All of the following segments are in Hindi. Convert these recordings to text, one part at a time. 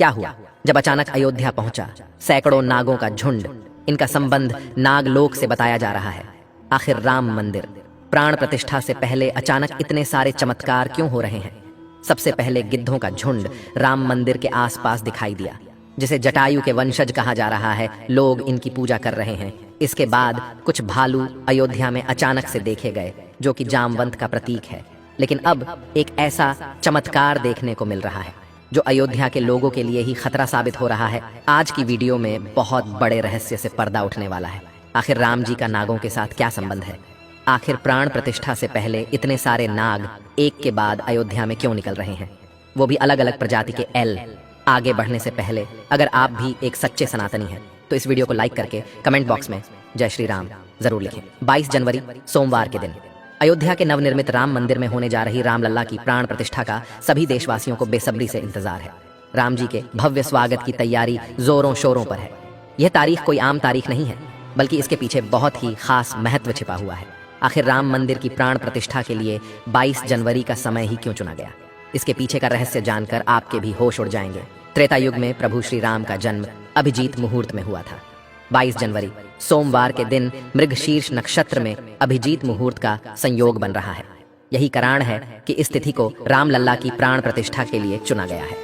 क्या हुआ जब अचानक अयोध्या पहुंचा? सैकड़ों नागों का झुंड। इनका संबंध नागलोक से बताया जा रहा है। आखिर राम मंदिर प्राण प्रतिष्ठा से पहले अचानक इतने सारे चमत्कार क्यों हो रहे हैं? सबसे पहले गिद्धों का झुंड राम मंदिर के आसपास दिखाई दिया, जिसे जटायु के वंशज कहा जा रहा है। लोग इनकी पूजा कर रहे हैं। इसके बाद कुछ भालू अयोध्या में अचानक से देखे गए, जो कि जामवंत का प्रतीक है। लेकिन अब एक ऐसा चमत्कार देखने को मिल रहा है जो अयोध्या के लोगों के लिए ही खतरा साबित हो रहा है। आज की वीडियो में बहुत बड़े रहस्य से पर्दा उठने वाला है। आखिर राम जी का नागों के साथ क्या संबंध है? आखिर प्राण प्रतिष्ठा से पहले इतने सारे नाग एक के बाद अयोध्या में क्यों निकल रहे हैं, वो भी अलग अलग प्रजाति के एल। आगे बढ़ने से पहले अगर आप भी एक सच्चे सनातनी हैं तो इस वीडियो को लाइक करके कमेंट बॉक्स में जय श्री राम जरूर लिखें। 22 जनवरी सोमवार के दिन अयोध्या के नवनिर्मित राम मंदिर में होने जा रही रामलला की प्राण प्रतिष्ठा का सभी देशवासियों को बेसब्री से इंतजार है। राम जी के भव्य स्वागत की तैयारी जोरों शोरों पर है। यह तारीख कोई आम तारीख नहीं है, बल्कि इसके पीछे बहुत ही खास महत्व छिपा हुआ है। आखिर राम मंदिर की प्राण प्रतिष्ठा के लिए 22 जनवरी का समय ही क्यों चुना गया? इसके पीछे का रहस्य जानकर आपके भी होश उड़ जाएंगे। त्रेता युग में प्रभु श्री राम का जन्म अभिजीत मुहूर्त में हुआ था। 22 जनवरी सोमवार के दिन मृगशीर्ष नक्षत्र में अभिजीत मुहूर्त का संयोग बन रहा है। यही कारण है कि इस तिथि को रामलला की प्राण प्रतिष्ठा के लिए चुना गया है।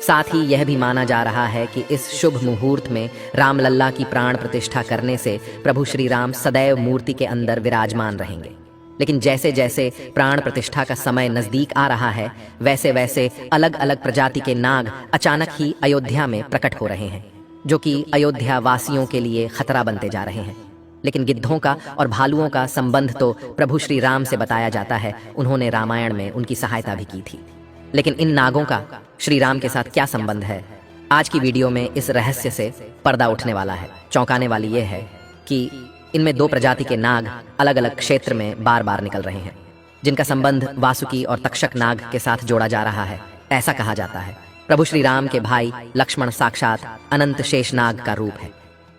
साथ ही यह भी माना जा रहा है कि इस शुभ मुहूर्त में रामलला की प्राण प्रतिष्ठा करने से प्रभु श्री राम सदैव मूर्ति के अंदर विराजमान रहेंगे। लेकिन जैसे जैसे प्राण प्रतिष्ठा का समय नजदीक आ रहा है, वैसे वैसे अलग अलग प्रजाति के नाग अचानक ही अयोध्या में प्रकट हो रहे हैं, जो कि अयोध्या वासियों के लिए खतरा बनते जा रहे हैं। लेकिन गिद्धों का और भालुओं का संबंध तो प्रभु श्री राम से बताया जाता है। उन्होंने रामायण में उनकी सहायता भी की थी। लेकिन इन नागों का श्री राम के साथ क्या संबंध है? आज की वीडियो में इस रहस्य से पर्दा उठने वाला है। चौंकाने वाली यह है कि इनमें दो प्रजाति के नाग अलग अलग क्षेत्र में बार बार निकल रहे हैं, जिनका संबंध वासुकी और तक्षक नाग के साथ जोड़ा जा रहा है। ऐसा कहा जाता है प्रभु श्री राम के भाई लक्ष्मण साक्षात अनंत शेषनाग का रूप है,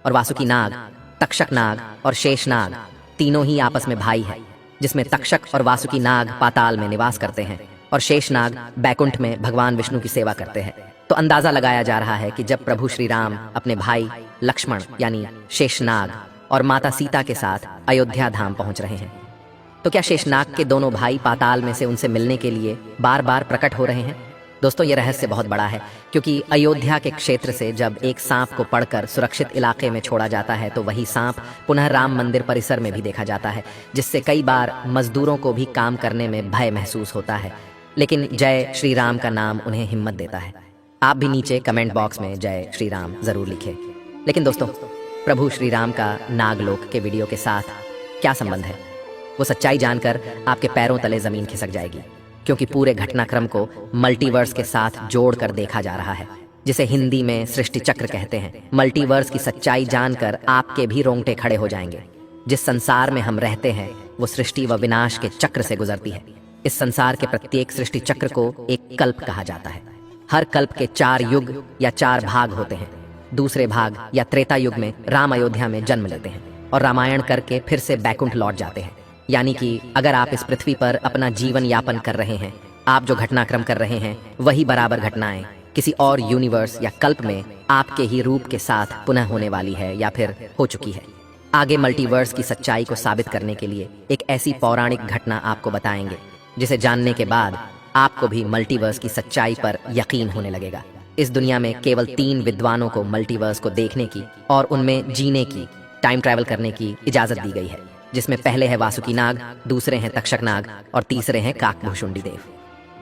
और वासुकी नाग, तक्षक नाग और शेषनाग तीनों ही आपस में भाई है, जिसमें तक्षक और वासुकी नाग पाताल में निवास करते हैं और शेषनाग बैकुंठ में भगवान विष्णु की सेवा करते हैं। तो अंदाजा लगाया जा रहा है कि जब प्रभु श्री राम अपने भाई लक्ष्मण यानी शेषनाग और माता सीता के साथ अयोध्या धाम पहुंच रहे हैं, तो क्या शेषनाग के दोनों भाई पाताल में से उनसे मिलने के लिए बार बार प्रकट हो रहे हैं? दोस्तों, ये रहस्य बहुत बड़ा है, क्योंकि अयोध्या के क्षेत्र से जब एक सांप को पकड़कर सुरक्षित इलाके में छोड़ा जाता है तो वही सांप पुनः राम मंदिर परिसर में भी देखा जाता है, जिससे कई बार मजदूरों को भी काम करने में भय महसूस होता है। लेकिन जय श्री राम का नाम उन्हें हिम्मत देता है। आप भी नीचे कमेंट बॉक्स में जय श्री राम जरूर लिखें। लेकिन दोस्तों, प्रभु श्री राम का नागलोक के वीडियो के साथ क्या संबंध है? वो सच्चाई जानकर आपके पैरों तले जमीन खिसक जाएगी, क्योंकि पूरे घटनाक्रम को मल्टीवर्स के साथ जोड़कर देखा जा रहा है, जिसे हिंदी में सृष्टि चक्र कहते हैं। मल्टीवर्स की सच्चाई जानकर आपके भी रोंगटे खड़े हो जाएंगे। जिस संसार में हम रहते हैं वो सृष्टि व विनाश के चक्र से गुजरती है। इस संसार के प्रत्येक सृष्टि चक्र को एक कल्प कहा जाता है। हर कल्प के 4 युग या 4 भाग होते हैं। दूसरे भाग या त्रेता युग में राम अयोध्या में जन्म लेते हैं और रामायण करके फिर से बैकुंठ लौट जाते हैं। यानी कि अगर आप इस पृथ्वी पर अपना जीवन यापन कर रहे हैं, आप जो घटनाक्रम कर रहे हैं वही बराबर घटनाएं किसी और यूनिवर्स या कल्प में आपके ही रूप के साथ पुनः होने वाली है या फिर हो चुकी है। आगे मल्टीवर्स की सच्चाई को साबित करने के लिए एक ऐसी पौराणिक घटना आपको बताएंगे, जिसे जानने के बाद आपको भी मल्टीवर्स की सच्चाई पर यकीन होने लगेगा। इस दुनिया में केवल 3 विद्वानों को मल्टीवर्स को देखने की और उनमें जीने की, टाइम ट्रैवल करने की इजाजत दी गई है, जिसमें पहले है वासुकी नाग, दूसरे हैं तक्षक नाग और तीसरे हैं काकभुशुंडी देव।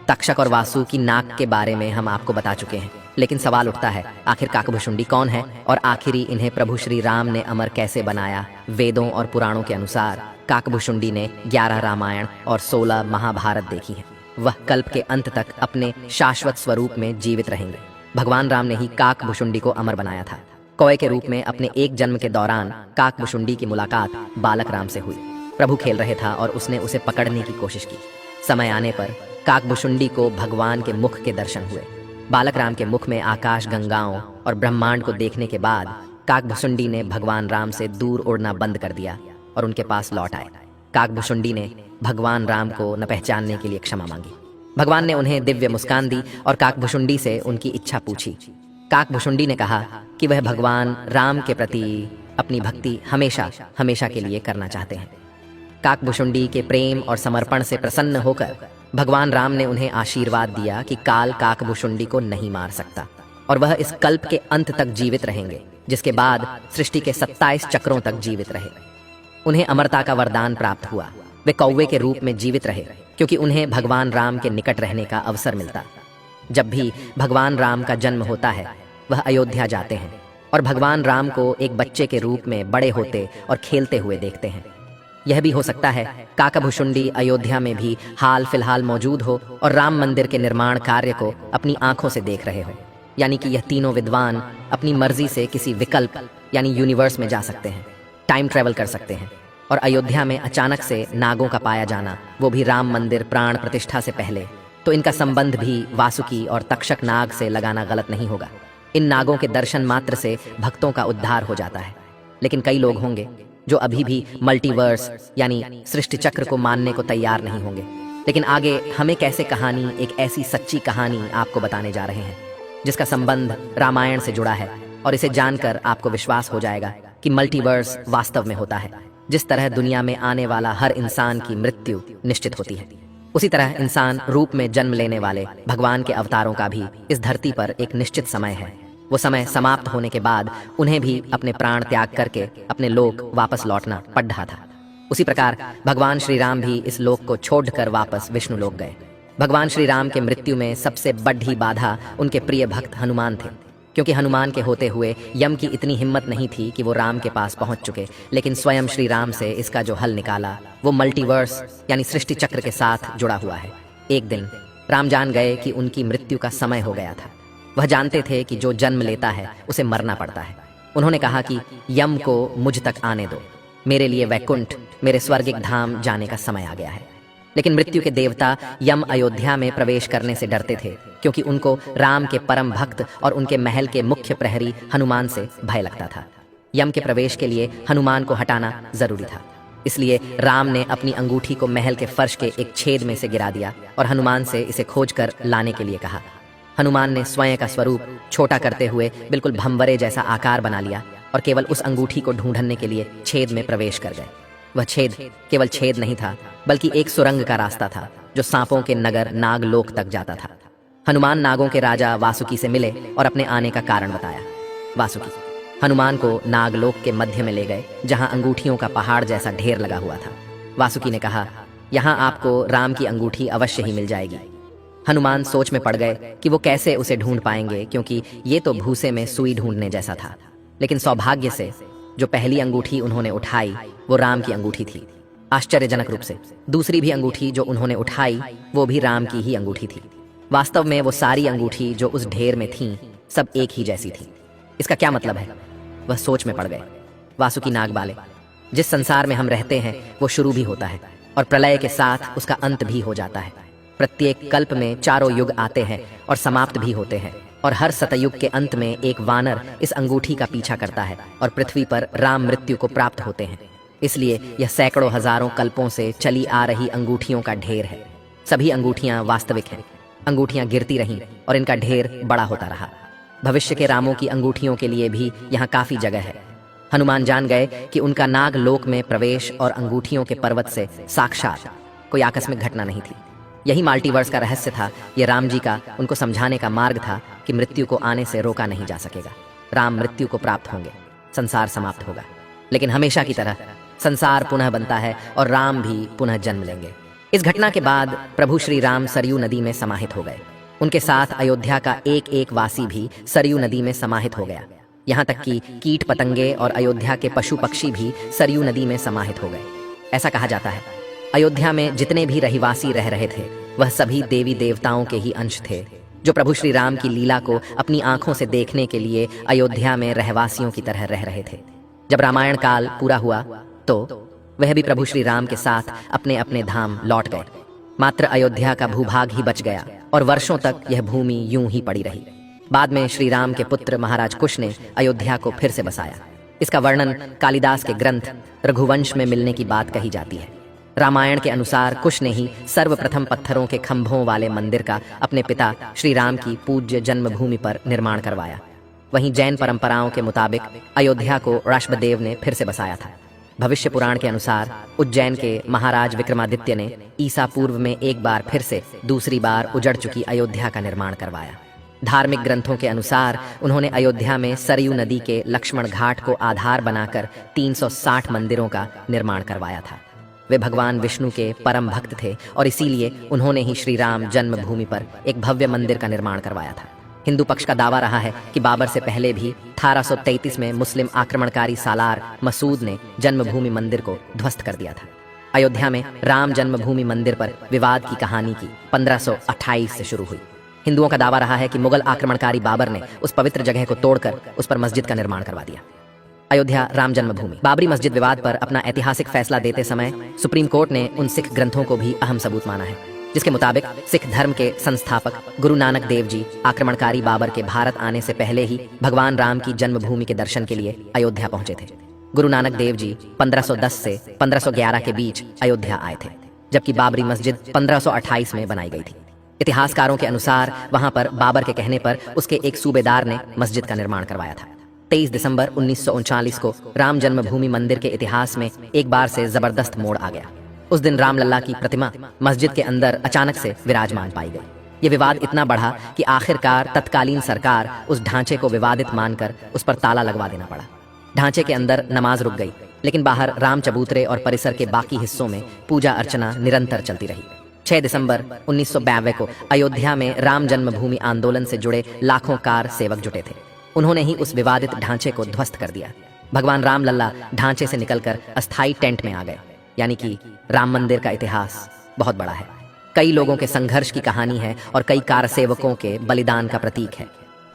तक्षक और वासुकी नाग के बारे में हम आपको बता चुके हैं, लेकिन सवाल उठता है आखिर काकभुशुंडी कौन है और आखिरी इन्हें प्रभु श्री राम ने अमर कैसे बनाया? वेदों और पुराणों के अनुसार काकभुशुंडी ने 11 रामायण और 16 महाभारत देखी है। वह कल्प के अंत तक अपने शाश्वत स्वरूप में जीवित रहेंगे। भगवान राम ने ही काकभुशुंडी को अमर बनाया था। कौए के रूप में अपने एक जन्म के दौरान काकभुशुंडी की मुलाकात बालक राम से हुई। प्रभु खेल रहे था और उसने उसे पकड़ने की कोशिश की। समय आने पर काकभुशुंडी को भगवान के मुख के दर्शन हुए। बालक राम के मुख में आकाश गंगाओं और ब्रह्मांड को देखने के बाद काकभुशुंडी ने भगवान राम से दूर उड़ना बंद कर दिया और उनके पास लौट आए। काकभुशुंडी ने भगवान राम को न पहचानने के लिए क्षमा मांगी। भगवान ने उन्हें दिव्य मुस्कान दी और काकभुशुंडी से उनकी इच्छा पूछी। काकभुशुंडी ने कहा कि वह भगवान राम के प्रति अपनी भक्ति हमेशा हमेशा के लिए करना चाहते हैं। काकभुशुंडी के प्रेम और समर्पण से प्रसन्न होकर भगवान राम ने उन्हें आशीर्वाद दिया कि काल काकभुशुंडी को नहीं मार सकता और वह इस कल्प के अंत तक जीवित रहेंगे, जिसके बाद सृष्टि के 27 चक्रों तक जीवित रहे। उन्हें अमरता का वरदान प्राप्त हुआ। वे कौवे के रूप में जीवित रहे क्योंकि उन्हें भगवान राम के निकट रहने का अवसर मिलता। जब भी भगवान राम का जन्म होता है वह अयोध्या जाते हैं और भगवान राम को एक बच्चे के रूप में बड़े होते और खेलते हुए देखते हैं। यह भी हो सकता है काकभुशुंडी अयोध्या में भी हाल फिलहाल मौजूद हो और राम मंदिर के निर्माण कार्य को अपनी आंखों से देख रहे हो, यानी कि यह तीनों विद्वान अपनी मर्जी से किसी विकल्प यानी यूनिवर्स में जा सकते हैं, टाइम ट्रेवल कर सकते हैं। और अयोध्या में अचानक से नागों का पाया जाना, वो भी राम मंदिर प्राण प्रतिष्ठा से पहले, तो इनका संबंध भी वासुकी और तक्षक नाग से लगाना गलत नहीं होगा। इन नागों के दर्शन मात्र से भक्तों का उद्धार हो जाता है। लेकिन कई लोग होंगे जो अभी भी मल्टीवर्स यानी सृष्टि चक्र को मानने को तैयार नहीं होंगे। लेकिन आगे हमें कैसे कहानी, एक ऐसी सच्ची कहानी आपको बताने जा रहे हैं जिसका संबंध रामायण से जुड़ा है, और इसे जानकर आपको विश्वास हो जाएगा कि मल्टीवर्स वास्तव में होता है। जिस तरह दुनिया में आने वाला हर इंसान की मृत्यु निश्चित होती है, उसी तरह इंसान रूप में जन्म लेने वाले भगवान के अवतारों का भी इस धरती पर एक निश्चित समय है। वो समय समाप्त होने के बाद उन्हें भी अपने प्राण त्याग करके अपने लोक वापस लौटना पड़ रहा था। उसी प्रकार भगवान श्री राम भी इस लोक को छोड़कर वापस विष्णु लोक गए। भगवान श्री राम के मृत्यु में सबसे बड़ी बाधा उनके प्रिय भक्त हनुमान थे, क्योंकि हनुमान के होते हुए यम की इतनी हिम्मत नहीं थी कि वो राम के पास पहुंच चुके। लेकिन स्वयं श्री राम से इसका जो हल निकाला वो मल्टीवर्स यानी सृष्टि चक्र के साथ जुड़ा हुआ है। एक दिन राम जान गए कि उनकी मृत्यु का समय हो गया था। वह जानते थे कि जो जन्म लेता है उसे मरना पड़ता है। उन्होंने कहा कि यम को मुझ तक आने दो, मेरे लिए वैकुंठ, मेरे स्वर्गिक धाम जाने का समय आ गया है। लेकिन मृत्यु के देवता यम अयोध्या में प्रवेश करने से डरते थे, क्योंकि उनको राम के परम भक्त और उनके महल के मुख्य प्रहरी हनुमान से भय लगता था। यम के प्रवेश के लिए हनुमान को हटाना जरूरी था, इसलिए राम ने अपनी अंगूठी को महल के फर्श के एक छेद में से गिरा दिया और हनुमान से इसे खोजकर लाने के लिए कहा। हनुमान ने स्वयं का स्वरूप छोटा करते हुए बिल्कुल भंवरे जैसा आकार बना लिया और केवल उस अंगूठी को ढूंढने के लिए छेद में प्रवेश कर गए। वह छेद केवल छेद नहीं था, बल्कि एक सुरंग का रास्ता था जो सांपों के नगर नागलोक तक जाता था। हनुमान नागों के राजा वासुकी से मिले और अपने आने का कारण बताया। वासुकी हनुमान को नागलोक के मध्य में ले गए, जहां अंगूठियों का पहाड़ जैसा ढेर लगा हुआ था। वासुकी ने कहा, यहाँ आपको राम की अंगूठी अवश्य ही मिल जाएगी। हनुमान सोच में पड़ गए कि वो कैसे उसे ढूंढ पाएंगे, क्योंकि ये तो भूसे में सुई ढूंढने जैसा था। लेकिन सौभाग्य से जो पहली अंगूठी उन्होंने उठाई वो राम की अंगूठी थी। आश्चर्यजनक रूप से दूसरी भी अंगूठी जो उन्होंने उठाई वो भी राम की ही अंगूठी थी। वास्तव में वो सारी अंगूठी जो उस ढेर में थीं सब एक ही जैसी थी। इसका क्या मतलब है? वह सोच में पड़ गए। वासुकी नागबाले, जिस संसार में हम रहते हैं वो शुरू भी होता है और प्रलय के साथ उसका अंत भी हो जाता है। प्रत्येक कल्प में चारों युग आते हैं और समाप्त भी होते हैं, और हर सतयुग के अंत में एक वानर इस अंगूठी का पीछा करता है और पृथ्वी पर राम मृत्यु को प्राप्त होते हैं। इसलिए यह सैकड़ों हजारों कल्पों से चली आ रही अंगूठियों का ढेर है। सभी अंगूठियां वास्तविक हैं। अंगूठियां गिरती रहीं और इनका ढेर बड़ा होता रहा। भविष्य के रामों की अंगूठियों के लिए भी यहाँ काफी जगह है। हनुमान जान गए कि उनका नाग लोक में प्रवेश और अंगूठियों के पर्वत से साक्षात कोई आकस्मिक घटना नहीं थी। यही मल्टीवर्स का रहस्य था। यह राम जी का उनको समझाने का मार्ग था कि मृत्यु को आने से रोका नहीं जा सकेगा। राम मृत्यु को प्राप्त होंगे, संसार समाप्त होगा, लेकिन हमेशा की तरह संसार पुनः बनता है और राम भी पुनः जन्म लेंगे। इस घटना के बाद प्रभु श्री राम सरयू नदी में समाहित हो गए। उनके साथ अयोध्या का एक एक वासी भी सरयू नदी में समाहित हो गया। यहाँ तक कि कीट पतंगे और अयोध्या के पशु पक्षी भी सरयू नदी में समाहित हो गए। ऐसा कहा जाता है अयोध्या में जितने भी रहिवासी रह रहे थे वह सभी देवी देवताओं के ही अंश थे, जो प्रभु श्री राम की लीला को अपनी आंखों से देखने के लिए अयोध्या में रहवासियों की तरह रह रहे थे। जब रामायण काल पूरा हुआ तो वह भी प्रभु श्री राम के साथ अपने अपने धाम लौट गए। मात्र अयोध्या का भूभाग ही बच गया और वर्षों तक यह भूमि यूं ही पड़ी रही। बाद में श्री राम के पुत्र महाराज कुश ने अयोध्या को फिर से बसाया। इसका वर्णन कालिदास के ग्रंथ रघुवंश में मिलने की बात कही जाती है। रामायण के अनुसार कुश ने ही सर्वप्रथम पत्थरों के खंभों वाले मंदिर का अपने पिता श्री राम की पूज्य जन्मभूमि पर निर्माण करवाया। वहीं जैन परंपराओं के मुताबिक अयोध्या को ऋषभदेव ने फिर से बसाया था। भविष्य पुराण के अनुसार उज्जैन के महाराज विक्रमादित्य ने ईसा पूर्व में एक बार फिर से दूसरी बार उजड़ चुकी अयोध्या का निर्माण करवाया। धार्मिक ग्रंथों के अनुसार उन्होंने अयोध्या में सरयू नदी के लक्ष्मण घाट को आधार बनाकर 360 मंदिरों का निर्माण करवाया था। वे भगवान विष्णु के परम भक्त थे और इसीलिए उन्होंने ही श्री राम जन्मभूमि पर एक भव्य मंदिर का निर्माण करवाया था। हिंदू पक्ष का दावा रहा है कि बाबर से पहले भी 1833 में मुस्लिम आक्रमणकारी सालार मसूद ने जन्मभूमि मंदिर को ध्वस्त कर दिया था। अयोध्या में राम जन्मभूमि मंदिर पर विवाद की कहानी की 1528 से शुरू हुई। हिंदुओं का दावा रहा है कि मुगल आक्रमणकारी बाबर ने उस पवित्र जगह को तोड़कर उस पर मस्जिद का निर्माण करवा दिया। अयोध्या राम जन्मभूमि। बाबरी मस्जिद विवाद पर अपना ऐतिहासिक फैसला देते समय सुप्रीम कोर्ट ने उन सिख ग्रंथों को भी अहम सबूत माना है, जिसके मुताबिक सिख धर्म के संस्थापक गुरु नानक देव जी आक्रमणकारी बाबर के भारत आने से पहले ही भगवान राम की जन्मभूमि के दर्शन के लिए अयोध्या पहुंचे थे। गुरु नानक देव जी 1510 से 1511 के बीच अयोध्या आए थे, जबकि बाबरी मस्जिद 1528 में बनाई गई थी। इतिहासकारों के अनुसार वहां पर बाबर के कहने पर उसके एक सूबेदार ने मस्जिद का निर्माण करवाया था। 23 दिसंबर 1939 को राम जन्मभूमि मंदिर के इतिहास में एक बार से जबरदस्त मोड़ आ गया। उस दिन रामलला की प्रतिमा मस्जिद के अंदर अचानक से विराजमान पाई गई। ये विवाद इतना बढ़ा कि आखिरकार तत्कालीन सरकार उस ढांचे को विवादित मानकर उस पर ताला लगवा देना पड़ा। ढांचे के अंदर नमाज रुक गई, लेकिन बाहर राम चबूतरे और परिसर के बाकी हिस्सों में पूजा अर्चना निरंतर चलती रही। 6 दिसंबर 1992 को अयोध्या में राम जन्मभूमि आंदोलन से जुड़े लाखों कार सेवक जुटे थे। उन्होंने ही उस विवादित ढांचे को ध्वस्त कर दिया। भगवान रामलला ढांचे से निकलकर अस्थायी टेंट में आ गए। यानी कि राम मंदिर का इतिहास बहुत बड़ा है, कई लोगों के संघर्ष की कहानी है और कई कार सेवकों के बलिदान का प्रतीक है।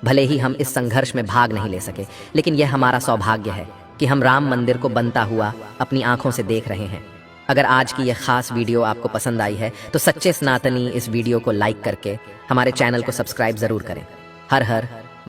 भले ही हम इस संघर्ष में भाग नहीं ले सके, लेकिन यह हमारा सौभाग्य है कि हम राम मंदिर को बनता हुआ अपनी आंखों से देख रहे हैं। अगर आज की यह खास वीडियो आपको पसंद आई है तो सच्चे सनातनी इस वीडियो को लाइक करके हमारे चैनल को सब्सक्राइब जरूर करें। हर हर